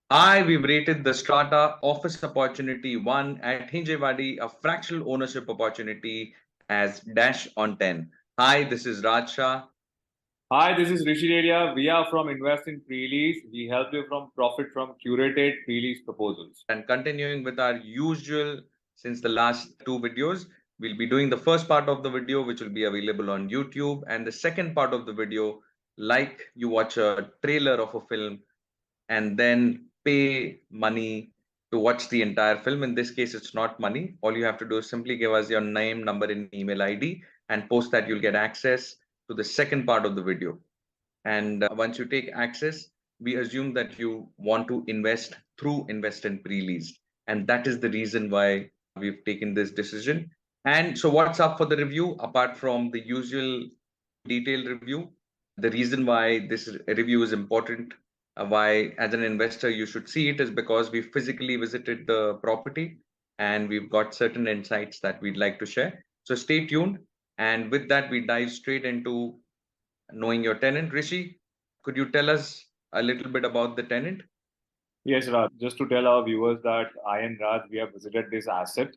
Hi, we've rated the Strata office opportunity 1 at Hinjewadi, a fractional ownership opportunity as dash on 10. Hi, this is Raj Shah. Hi, this is Rishi Area. We are from Invest in Pre-Lease. We help you from profit from curated pre-lease proposals. And continuing with our usual, since the last two videos, we'll be doing the first part of the video, which will be available on YouTube, and the second part of the video, like you watch a trailer of a film and then pay money to watch the entire film. In this case, it's not money. All you have to do is simply give us your name, number, and email ID, and post that. You'll get access to the second part of the video. And once you take access, we assume that you want to invest through Invest in Pre-Leased. And that is the reason why we've taken this decision. And so, what's up for the review apart from the usual detailed review? The reason why this review is important, why as an investor you should see it, is because we physically visited the property and we've got certain insights that we'd like to share. So stay tuned. And with that, we dive straight into knowing your tenant. Rishi, could you tell us a little bit about the tenant? Yes, Raj. Just to tell our viewers that I and Raj, we have visited this asset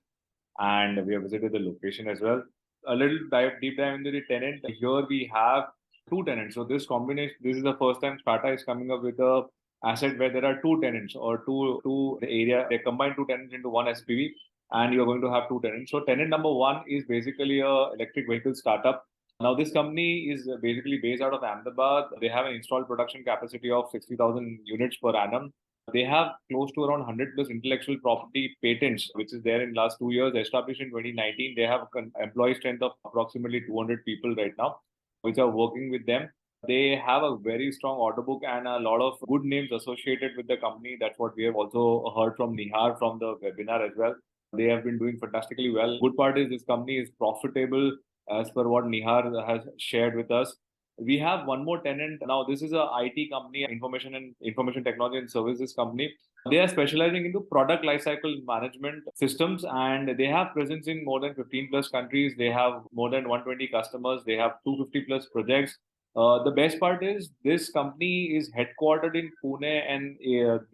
and we have visited the location as well. A little deep dive into the tenant. Here we have two tenants. So this combination, this is the first time Strata is coming up with a asset where there are two tenants or two area. They combine two tenants into one SPV, and you're going to have two tenants. So tenant number one is basically a electric vehicle startup. Now this company is basically based out of Ahmedabad. They have an installed production capacity of 60,000 units per annum. They have close to around 100 plus intellectual property patents, which is there in last 2 years. Established in 2019, they have an employee strength of approximately 200 people right now, which are working with them. They have a very strong order book and a lot of good names associated with the company. That's what we have also heard from Nihar from the webinar as well. They have been doing fantastically well. Good part is this company is profitable as per what Nihar has shared with us. We have one more tenant. Now, this is a IT company, information technology and services company. They are specializing into product lifecycle management systems, and they have presence in more than 15 plus countries. They have more than 120 customers. They have 250 plus projects. The best part is this company is headquartered in Pune, and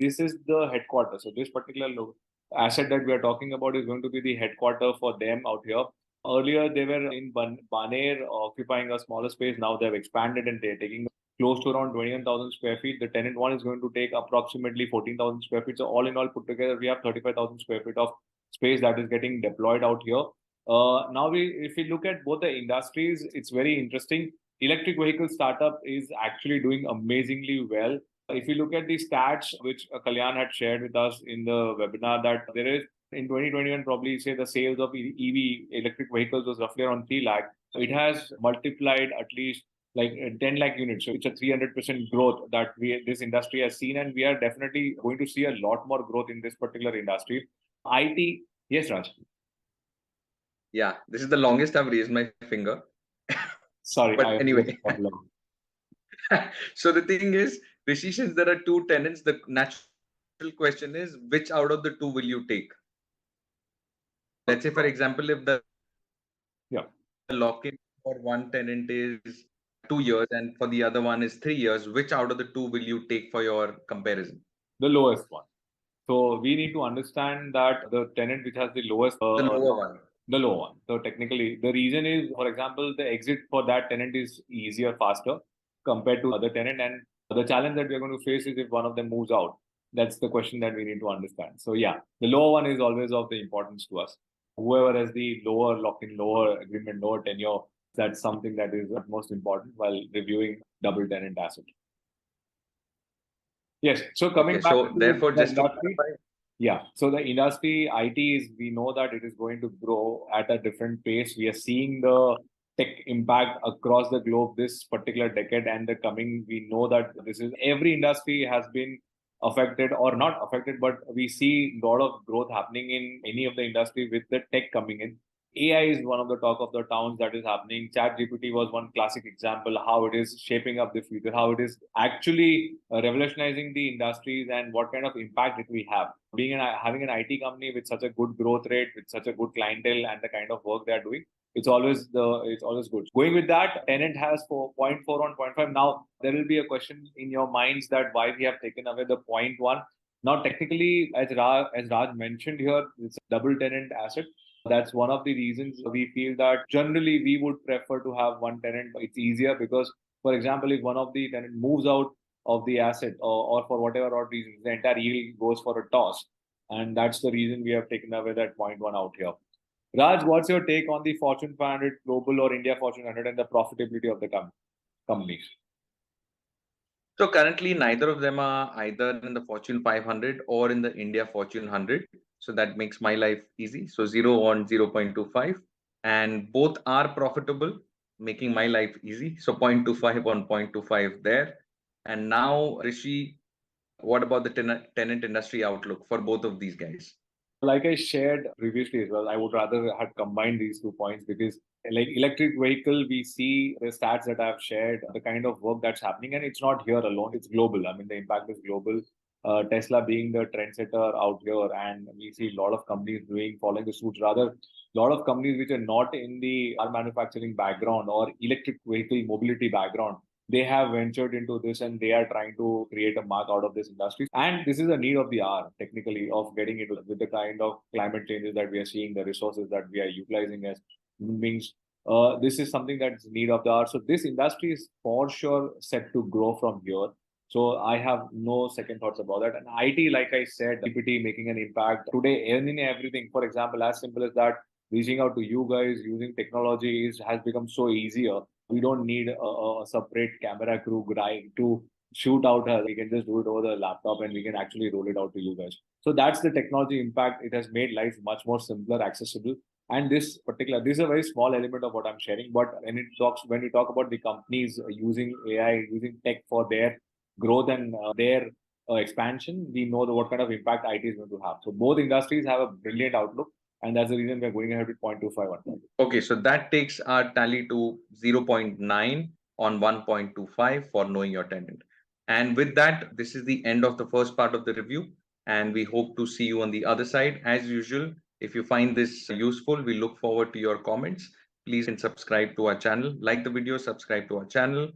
this is the headquarters. So this particular asset that we are talking about is going to be the headquarter for them out here. Earlier, they were in Baner, occupying a smaller space. Now they've expanded and they're taking close to around 21,000 square feet. The tenant one is going to take approximately 14,000 square feet. So all in all, put together, we have 35,000 square feet of space that is getting deployed out here. Now, if we look at both the industries, it's very interesting. Electric vehicle startup is actually doing amazingly well. If you look at the stats, which Kalyan had shared with us in the webinar, that there is in 2021, probably say the sales of EV electric vehicles was roughly around 3 lakh. So it has multiplied at least like 10 lakh units. So it's a 300% growth that this industry has seen, and we are definitely going to see a lot more growth in this particular industry. IT, yes, Raj. Yeah, this is the longest I've raised my finger. Sorry, But anyway, problem. so the thing is, Rishi, since there are two tenants, the natural question is which out of the two will you take? Let's say, for example, if the lock-in for one tenant is 2 years and for the other one is 3 years, which out of the two will you take for your comparison? The lowest one. So we need to understand that the tenant which has the lowest, The lower one. the low one. So technically, the reason is, for example, the exit for that tenant is easier, faster compared to other tenant. And the challenge that we're going to face is if one of them moves out. That's the question that we need to understand. So yeah, the lower one is always of the importance to us. Whoever has the lower lock-in, lower agreement, lower tenure, that's something that is most important while reviewing double tenant asset. Yes. So coming back So to therefore, the just to industry, clarify, yeah. So the industry IT is, we know that it is going to grow at a different pace. We are seeing the tech impact across the globe this particular decade and the coming. We know that this is every industry has been affected or not affected, but we see a lot of growth happening in any of the industry with the tech coming in. AI is one of the talk of the towns that is happening. Chat GPT was one classic example, how it is shaping up the future, how it is actually revolutionizing the industries and what kind of impact it will have. Having an IT company with such a good growth rate, with such a good clientele and the kind of work they are doing, it's always good. Going with that, tenant has 4.4 on 0.5. Now there will be a question in your minds that why we have taken away the 0.1. Now, technically, as Raj mentioned here, it's a double tenant asset. That's one of the reasons we feel that generally we would prefer to have one tenant. It's easier because, for example, if one of the tenant moves out of the asset or for whatever odd reasons, the entire yield goes for a toss. And that's the reason we have taken away that 0.1 out here. Raj, what's your take on the Fortune 500 global or India Fortune 100 and the profitability of the companies? So currently, neither of them are either in the Fortune 500 or in the India Fortune 100. So that makes my life easy. So 0 on 0.25, and both are profitable, making my life easy. So 0.25 on 0.25 there. And now, Rishi, what about the tenant industry outlook for both of these guys? Like I shared previously as well, I would rather have combined these 2 points because like electric vehicle, we see the stats that I've shared, the kind of work that's happening, and it's not here alone, it's global. I mean, the impact is global. Tesla being the trendsetter out here, and we see a lot of companies following the suit. Rather, a lot of companies which are not in the car manufacturing background or electric vehicle mobility background, they have ventured into this and they are trying to create a mark out of this industry. And this is a need of the hour, technically, of getting into with the kind of climate changes that we are seeing, the resources that we are utilizing as human beings. This is something that's need of the hour. So this industry is for sure set to grow from here. So I have no second thoughts about that. And IT, like I said, GPT making an impact today in everything. For example, as simple as that, reaching out to you guys using technology has become so easier. We don't need a separate camera crew guy to shoot out her. We can just do it over the laptop and we can actually roll it out to you guys. So that's the technology impact. It has made life much more simpler, accessible. And this is a very small element of what I'm sharing. But when you talk about the companies using AI, using tech for their growth and their expansion, we know what kind of impact IT is going to have. So both industries have a brilliant outlook. And that's the reason we're going ahead with 0.25. Okay, so that takes our tally to 0.9 on 1.25 for knowing your tenant. And with that, this is the end of the first part of the review. And we hope to see you on the other side. As usual, if you find this useful, we look forward to your comments. Please subscribe to our channel, like the video, subscribe to our channel.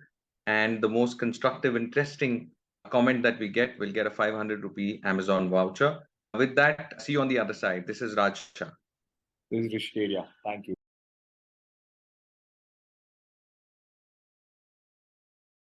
And the most constructive, interesting comment that we get will get a 500 rupee Amazon voucher. With that, see you on the other side. This is Raj Shah. This is Rishikeria. Thank you.